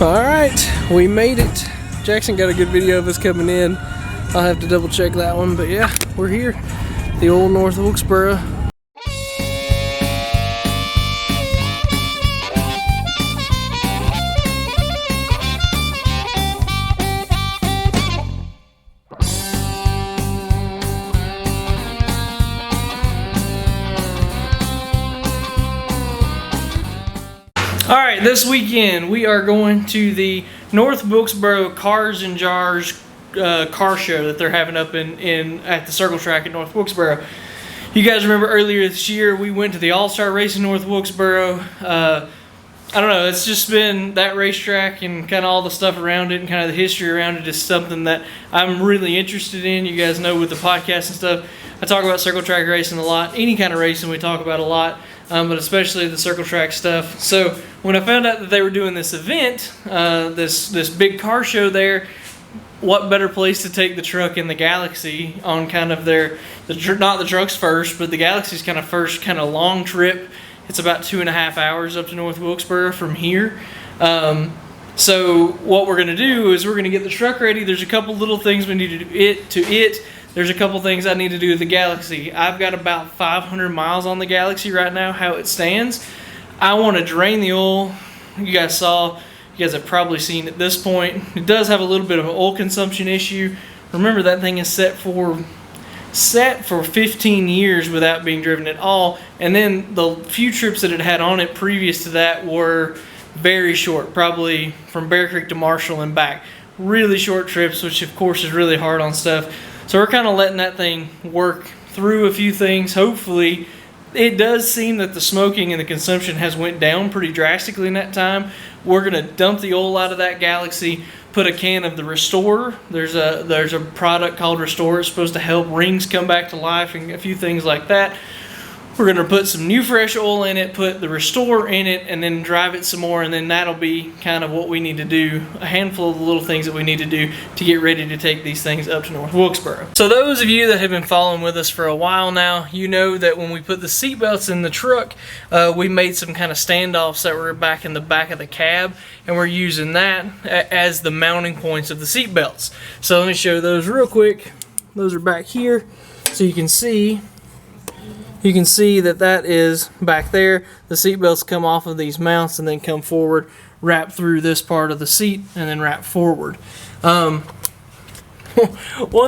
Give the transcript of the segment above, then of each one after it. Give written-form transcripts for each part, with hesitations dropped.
Alright, we made it. Jackson got a good video of us coming in. I'll have to double check that one, but yeah, we're here. The old North Wilkesboro. Alright, this weekend we are going to the North Wilkesboro Cars and Jars car show that they're having up at the Circle Track in North Wilkesboro. You guys remember earlier this year we went to the All-Star race in North Wilkesboro. I don't know, it's just been that racetrack and kind of all the stuff around it and kind of the history around it is something that I'm really interested in. You guys know with the podcast and stuff, I talk about circle track racing a lot. Any kind of racing we talk about a lot. But especially the circle track stuff. So when I found out that they were doing this event, this big car show there, what better place to take the truck and the Galaxie on kind of not the truck's first, but the Galaxie's kind of first kind of long trip. It's about 2.5 hours up to North Wilkesboro from here. So what we're going to do is we're going to get the truck ready. There's a couple little things we need to do There's a couple things I need to do with the Galaxie. I've got about 500 miles on the Galaxie right now, how it stands. I want to drain the oil. You guys have probably seen at this point. It does have a little bit of an oil consumption issue. Remember, that thing is set for 15 years without being driven at all. And then the few trips that it had on it previous to that were very short, probably from Bear Creek to Marshall and back. Really short trips, which of course is really hard on stuff. So we're kind of letting that thing work through a few things. Hopefully, it does seem that the smoking and the consumption has went down pretty drastically in that time. We're going to dump the oil out of that Galaxie, put a can of the Restorer. There's a product called Restorer. It's supposed to help rings come back to life and a few things like that. We're going to put some new fresh oil in it, put the Restorer in it, and then drive it some more, and then that'll be kind of what we need to do, a handful of the little things that we need to do to get ready to take these things up to North Wilkesboro. So those of you that have been following with us for a while now, you know that when we put the seat belts in the truck, we made some kind of standoffs that were back in the back of the cab, and we're using that as the mounting points of the seat belts. So let me show those real quick. Those are back here, so you can see that is back there. The seat belts come off of these mounts and then come forward, wrap through this part of the seat, and then wrap forward. One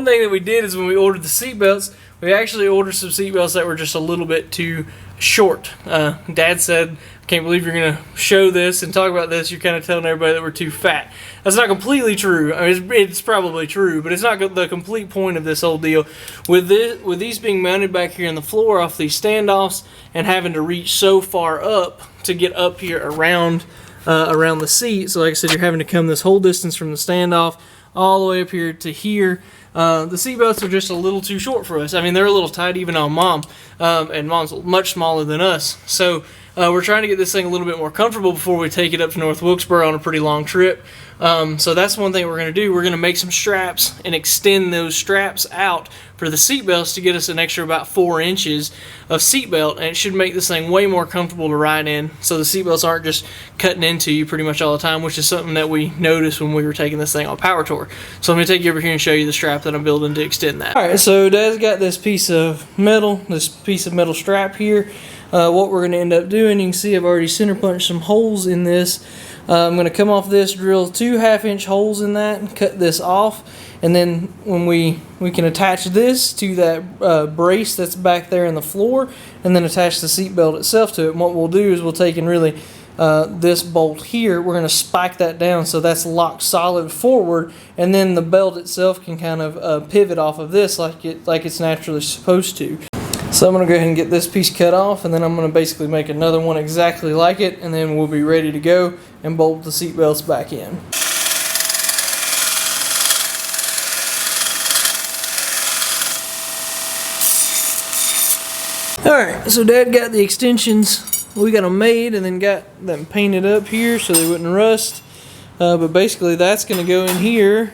thing that we did is when we ordered the seat belts, we actually ordered some seat belts that were just a little bit too short. Dad said, I can't believe you're going to show this and talk about this. You're kind of telling everybody that we're too fat. That's not completely true. I mean, it's probably true, but it's not the complete point of this whole deal. With these being mounted back here on the floor off these standoffs and having to reach so far up to get up here around the seat. So like I said, you're having to come this whole distance from the standoff all the way up here to here. The seat belts are just a little too short for us. I mean, they're a little tight even on Mom, and Mom's much smaller than us. So we're trying to get this thing a little bit more comfortable before we take it up to North Wilkesboro on a pretty long trip. So that's one thing we're going to do. We're going to make some straps and extend those straps out for the seat belts to get us an extra about 4 inches of seat belt, and it should make this thing way more comfortable to ride in, so the seat belts aren't just cutting into you pretty much all the time, which is something that we noticed when we were taking this thing on Power Tour. So I'm going to take you over here and show you the strap that I'm building to extend that. Alright, so Dad's got this piece of metal strap here. What we're going to end up doing, you can see I've already center punched some holes in this. I'm going to come off this, drill 2 1/2-inch holes in that, and cut this off. And then when we can attach this to that brace that's back there in the floor, and then attach the seat belt itself to it. And what we'll do is we'll take and really this bolt here, we're going to spike that down so that's locked solid forward, and then the belt itself can kind of pivot off of this like it's naturally supposed to. So I'm going to go ahead and get this piece cut off, and then I'm going to basically make another one exactly like it, and then we'll be ready to go and bolt the seat belts back in. Alright, so Dad got the extensions. We got them made and then got them painted up here so they wouldn't rust. But basically that's going to go in here.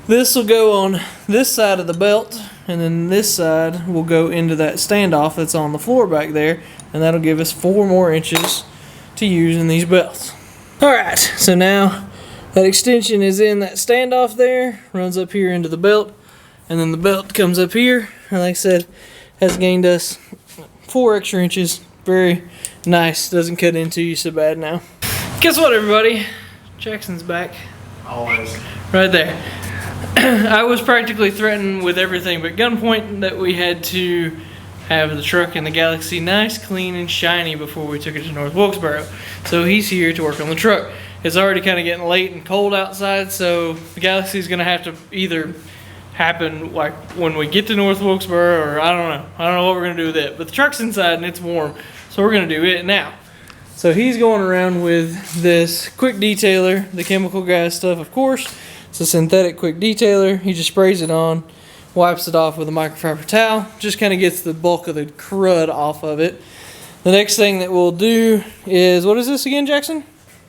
This will go on this side of the belt, and then this side will go into that standoff that's on the floor back there, and that'll give us 4 more inches to use in these belts. Alright, so now that extension is in that standoff there, runs up here into the belt, and then the belt comes up here, and like I said, has gained us 4 extra inches. Very nice, doesn't cut into you so bad now. Guess what, everybody? Jackson's back. Always. Right there. I was practically threatened with everything but gunpoint that we had to have the truck and the Galaxie nice, clean, and shiny before we took it to North Wilkesboro. So he's here to work on the truck. It's already kind of getting late and cold outside, so the Galaxie is going to have to either happen like when we get to North Wilkesboro, or I don't know. I don't know what we're going to do with it. But the truck's inside and it's warm, so we're going to do it now. So he's going around with this quick detailer, the chemical gas stuff, of course. It's a synthetic quick detailer. He just sprays it on, wipes it off with a microfiber towel, just kind of gets the bulk of the crud off of it. The next thing that we'll do is, what is this again, Jackson?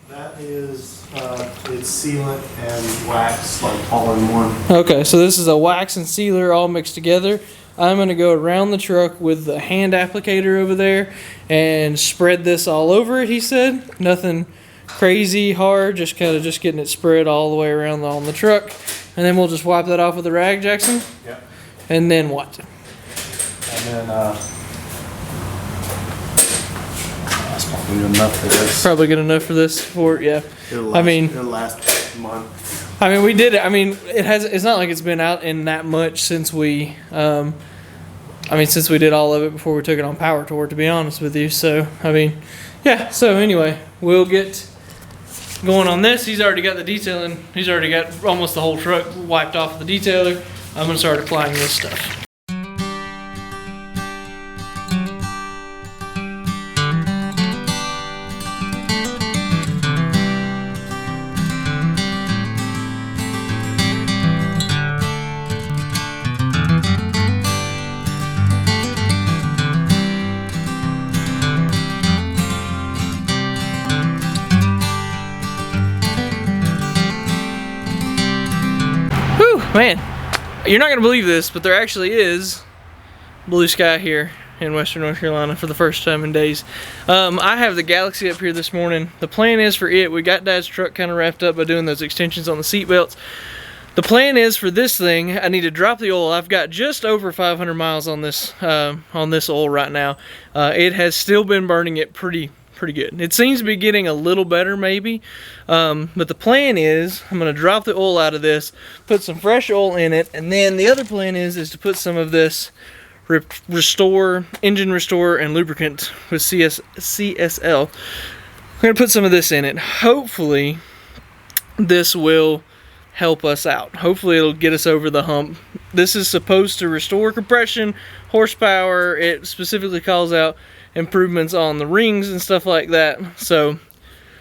That is, it's sealant and wax, like all in one. Okay, so this is a wax and sealer all mixed together. I'm going to go around the truck with the hand applicator over there and spread this all over it, he said. Nothing crazy hard, just kind of just getting it spread all the way around on the truck. And then we'll just wipe that off with a rag, Jackson? Yep. And then what? And then, that's probably good enough for this. Probably good enough for this for, yeah. It'll last a month. I mean, we did it. I mean, it's not like it's been out in that much since we, since we did all of it before we took it on Power Tour, to be honest with you. So, I mean, yeah. So anyway, we'll get going on this. He's already got the detailing. He's already got almost the whole truck wiped off the detailer. I'm gonna start applying this stuff. Man, you're not going to believe this, but there actually is blue sky here in Western North Carolina for the first time in days. I have the Galaxie up here this morning. The plan is for it, we got Dad's truck kind of wrapped up by doing those extensions on the seat belts. The plan is for this thing, I need to drop the oil. I've got just over 500 miles on this oil right now. It has still been burning it pretty good. It seems to be getting a little better maybe, but the plan is I'm going to drop the oil out of this, put some fresh oil in it, and then the other plan is to put some of this engine restore and lubricant with CSL. We're going to put some of this in it. Hopefully this will help us out. Hopefully it'll get us over the hump. This is supposed to restore compression, horsepower. It specifically calls out improvements on the rings and stuff like that. So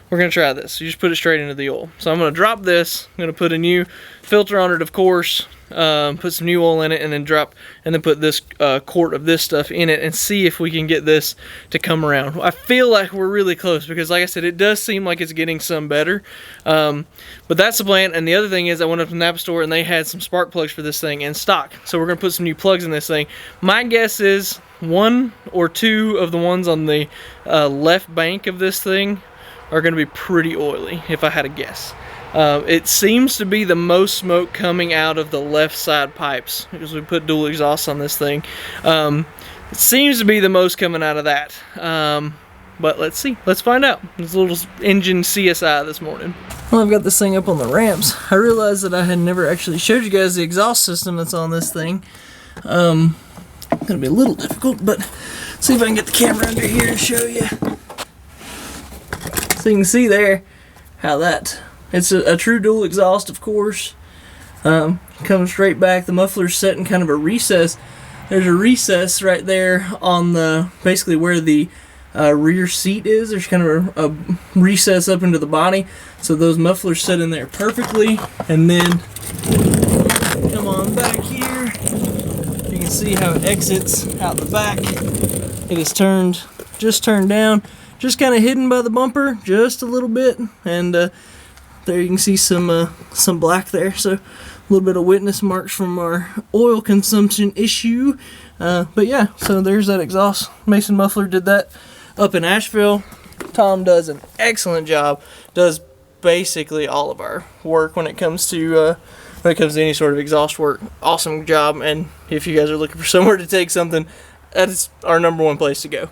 we're gonna try this. You just put it straight into the oil. So I'm gonna drop this. I'm gonna put a new filter on it, of course, put some new oil in it, and then put this quart of this stuff in it and see if we can get this to come around. I feel like we're really close because, like I said, it does seem like it's getting some better. But that's the plan. And the other thing is, I went up to the Napa store and they had some spark plugs for this thing in stock. So we're gonna put some new plugs in this thing. My guess is 1 or 2 of the ones on the left bank of this thing are going to be pretty oily, if I had to guess. It seems to be the most smoke coming out of the left side pipes because we put dual exhaust on this thing. It seems to be the most coming out of that. But let's see. Let's find out. There's a little engine CSI this morning. Well, I've got this thing up on the ramps. I realized that I had never actually showed you guys the exhaust system that's on this thing. Gonna be a little difficult, but see if I can get the camera under here to show you. So you can see there how it's a true dual exhaust, of course. Comes straight back. The muffler's set in kind of a recess. There's a recess right there on basically where the rear seat is. There's kind of a recess up into the body, so those mufflers sit in there perfectly. And then come on back here. You can see how it exits out the back. It is just turned down, just kind of hidden by the bumper, just a little bit, and there you can see some black there. So a little bit of witness marks from our oil consumption issue. But yeah, so there's that exhaust. Mason Muffler did that up in Asheville. Tom does an excellent job. Does basically all of our work when it comes to any sort of exhaust work. Awesome job, and if you guys are looking for somewhere to take something, that is our #1 place to go.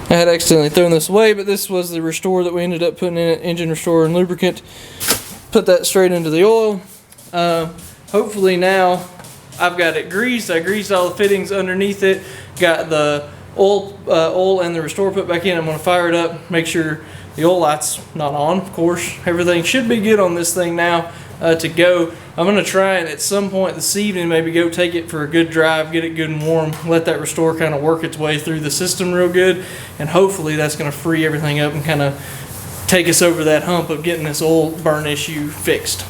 I had accidentally thrown this away, but this was the restore that we ended up putting in it, engine restore and lubricant. Put that straight into the oil. Hopefully now I've got it greased. I greased all the fittings underneath it. Got the oil and the restore put back in. I'm going to fire it up, make sure the oil light's not on, of course. Everything should be good on this thing now to go. I'm going to try and at some point this evening maybe go take it for a good drive, get it good and warm, let that restore kind of work its way through the system real good, and hopefully that's going to free everything up and kind of take us over that hump of getting this oil burn issue fixed.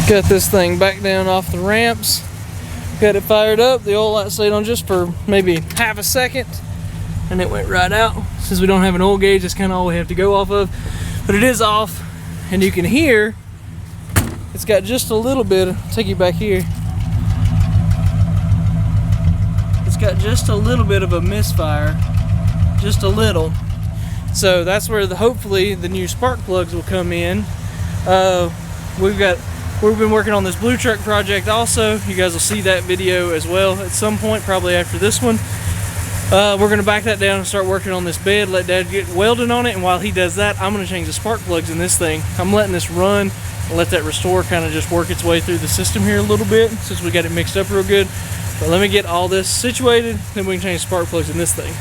Got this thing back down off the ramps, got it fired up. The oil light stayed on just for maybe half a second and it went right out. Since we don't have an oil gauge, that's kind of all we have to go off of, but it is off, and you can hear it's got just a little bit. I'll take you back here. It's got just a little bit of a misfire, just a little. So that's where hopefully the new spark plugs will come in. We've been working on this blue truck project also. You guys will see that video as well at some point, probably after this one. We're going to back that down and start working on this bed, let Dad get welding on it, and while he does that, I'm going to change the spark plugs in this thing. I'm letting this run and let that restore kind of just work its way through the system here a little bit since we got it mixed up real good. But let me get all this situated, then we can change spark plugs in this thing.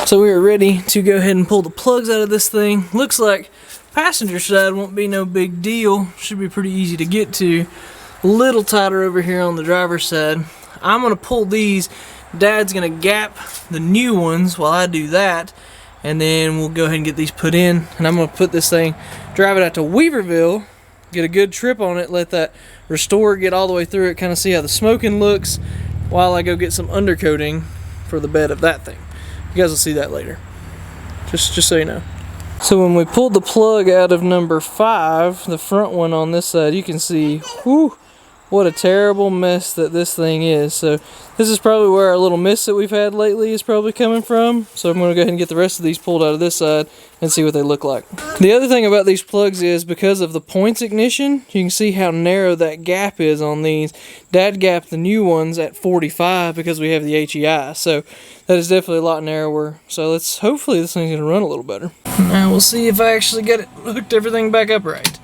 So we are ready to go ahead and pull the plugs out of this thing. Looks like passenger side won't be no big deal. Should be pretty easy to get to. A little tighter over here on the driver's side. I'm going to pull these. Dad's going to gap the new ones while I do that, and then we'll go ahead and get these put in. And I'm going to put this thing, drive it out to Weaverville, get a good trip on it, let that restore get all the way through it, kind of see how the smoking looks while I go get some undercoating for the bed of that thing. You guys will see that later, just so you know. So when we pulled the plug out of number 5, the front one on this side, you can see, whew, what a terrible mess that this thing is. So this is probably where our little mist that we've had lately is probably coming from. So I'm going to go ahead and get the rest of these pulled out of this side and see what they look like. The other thing about these plugs is because of the points ignition, you can see how narrow that gap is on these. Dad gapped the new ones at 45 because we have the HEI. So that is definitely a lot narrower. So hopefully this thing's going to run a little better. Now we'll see if I actually get it hooked everything back up right.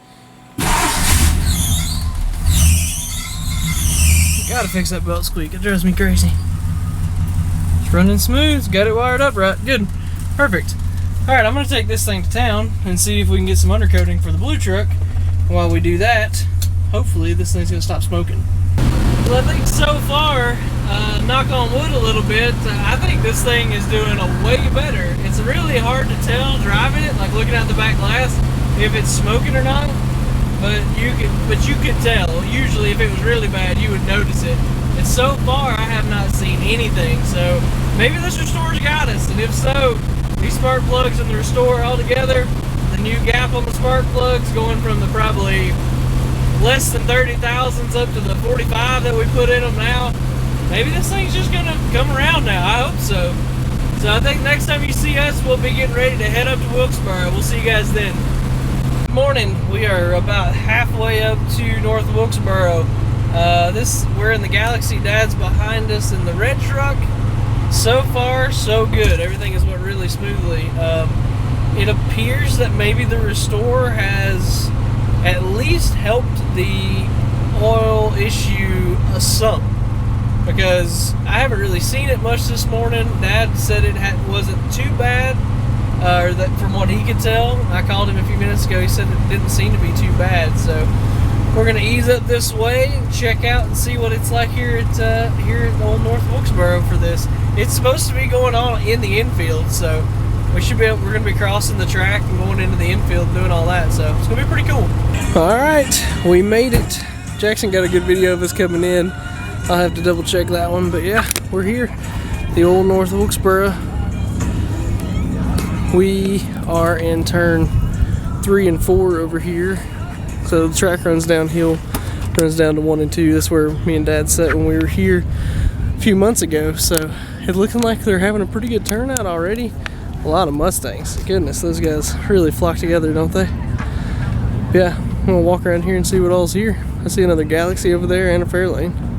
Gotta fix that belt squeak, it drives me crazy. It's running smooth, got it wired up right, good, perfect. Alright, I'm gonna take this thing to town and see if we can get some undercoating for the blue truck. While we do that, hopefully this thing's gonna stop smoking. Well, I think so far, knock on wood a little bit, I think this thing is doing a way better. It's really hard to tell driving it, like looking out the back glass, if it's smoking or not. But you could tell. Usually if it was really bad, you would notice it. And so far, I have not seen anything. So maybe this restore's got us. And if so, these spark plugs and the restore all together, the new gap on the spark plugs going from the probably less than 30 thousandths up to the 45 that we put in them now, maybe this thing's just gonna come around now. I hope so. So I think next time you see us, we'll be getting ready to head up to Wilkesboro. We'll see you guys then. Morning, we are about halfway up to North Wilkesboro. We're in the Galaxie. Dad's behind us in the red truck. So far, so good. Everything is went really smoothly. It appears that maybe the restore has at least helped the oil issue some, because I haven't really seen it much this morning. Dad said it wasn't too bad. Or that from what he could tell. I called him a few minutes ago, he said it didn't seem to be too bad. So we're going to ease up this way and check out and see what it's like here at old North Wilkesboro for this. It's supposed to be going on in the infield, so we're going to be crossing the track and going into the infield and doing all that, so it's going to be pretty cool. Alright, we made it. Jackson got a good video of us coming in. I'll have to double check that one, but yeah, we're here. The old North Wilkesboro. We are in turn 3 and 4 over here. So the track runs downhill, runs down to 1 and 2. That's where me and Dad sat when we were here a few months ago. So it's looking like they're having a pretty good turnout already. A lot of Mustangs. Goodness, those guys really flock together, don't they? Yeah, I'm gonna walk around here and see what all's here. I see another Galaxie over there and a Fairlane.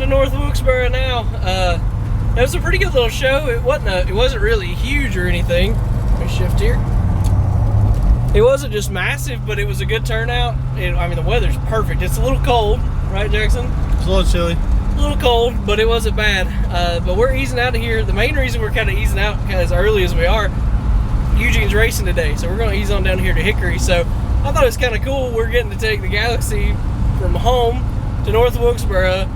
North Wilkesboro now. It was a pretty good little show. It wasn't really huge or anything. Let me shift here. It wasn't just massive, but it was a good turnout. I mean, the weather's perfect. It's a little cold, right, Jackson? It's a little chilly. A little cold, but it wasn't bad. But we're easing out of here. The main reason we're kind of easing out as early as we are, Eugene's racing today, so we're going to ease on down here to Hickory. So I thought it was kind of cool. We're getting to take the Galaxie from home to North Wilkesboro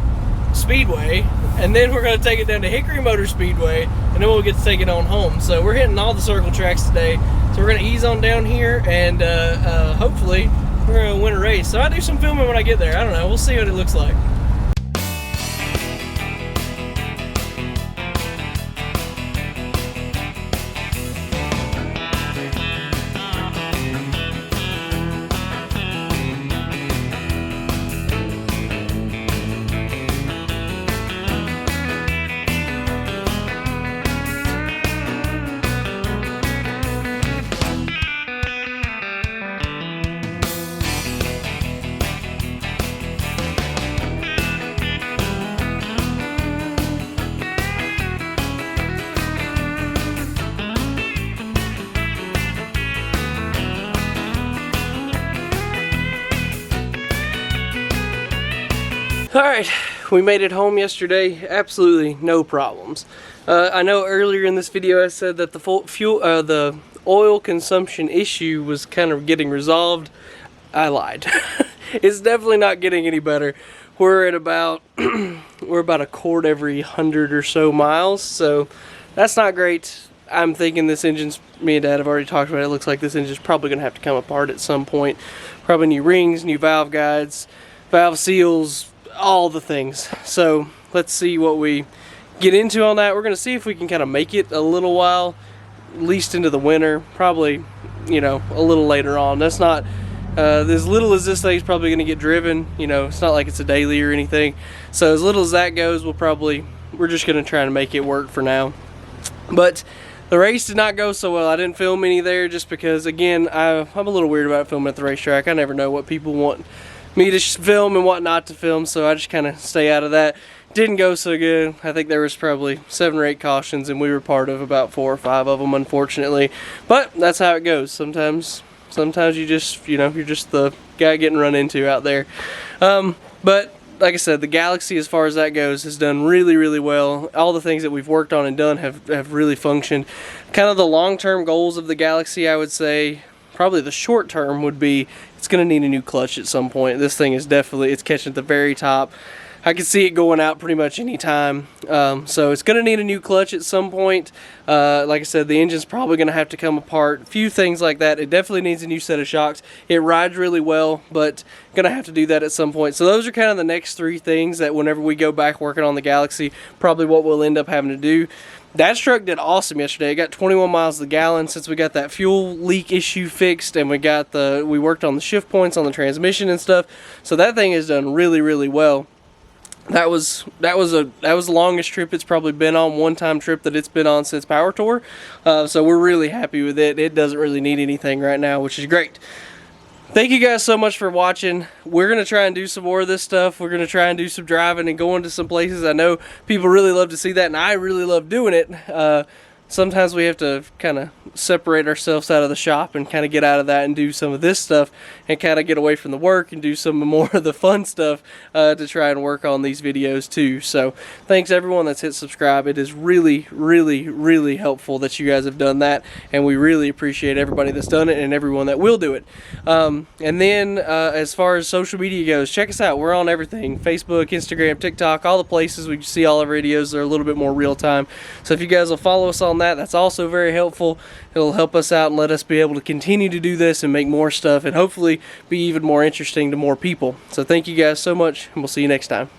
Speedway, and then we're going to take it down to Hickory Motor Speedway, and then we'll get to take it on home. So we're hitting all the circle tracks today. So we're going to ease on down here, and hopefully we're going to win a race. So I'll do some filming when I get there. I don't know. We'll see what it looks like. Alright, we made it home yesterday, absolutely no problems. I know earlier in this video I said that the oil consumption issue was kind of getting resolved. I lied. It's definitely not getting any better. We're at about we're about a quart every 100 or so miles, so that's not great. I'm thinking this engine's, me and Dad have already talked about it, looks like this engine's probably going to have to come apart at some point. Probably new rings, new valve guides, valve seals, all the things. So let's see what we get into on that. We're going to see if we can kind of make it a little while, at least into the winter, probably, you know, a little later on. That's not as little as this thing's probably going to get driven, you know, it's not like it's a daily or anything. So as little as that goes, we're just going to try to make it work for now. But the race did not go so well. I didn't film any there just because, again, I'm a little weird about filming at the racetrack. I never know what people want me to film and what not to film, so I just kind of stay out of that. Didn't go so good. I think there was probably 7 or 8 cautions, and we were part of about 4 or 5 of them, unfortunately. But that's how it goes. Sometimes you just, you know, you're just the guy getting run into out there. But like I said, the Galaxie, as far as that goes, has done really, really well. All the things that we've worked on and done have really functioned. Kind of the long-term goals of the Galaxie, I would say, probably the short term would be, it's going to need a new clutch at some point. This thing is definitely, it's catching at the very top. I can see it going out pretty much any time. So it's going to need a new clutch at some point. Like I said, the engine's probably going to have to come apart. A few things like that. It definitely needs a new set of shocks. It rides really well, but going to have to do that at some point. So those are kind of the next 3 things that whenever we go back working on the Galaxie, probably what we'll end up having to do. Dad's truck did awesome yesterday. It got 21 miles to the gallon since we got that fuel leak issue fixed, and we worked on the shift points on the transmission and stuff. So that thing has done really, really well. That was the longest trip it's probably been on, one-time trip that it's been on since Power Tour. So we're really happy with it. It doesn't really need anything right now, which is great. Thank you guys so much for watching. We're going to try and do some more of this stuff. We're going to try and do some driving and going to some places. I know people really love to see that, and I really love doing it. Sometimes we have to kind of separate ourselves out of the shop and kind of get out of that and do some of this stuff and kind of get away from the work and do some more of the fun stuff to try and work on these videos too. So thanks everyone that's hit subscribe. It is really, really, really helpful that you guys have done that, and we really appreciate everybody that's done it and everyone that will do it. And then as far as social media goes, check us out. We're on everything: Facebook, Instagram, TikTok, all the places. We see all our videos. They're a little bit more real time. So if you guys will follow us on that's also very helpful. It'll help us out and let us be able to continue to do this and make more stuff and hopefully be even more interesting to more people. So thank you guys so much, and we'll see you next time.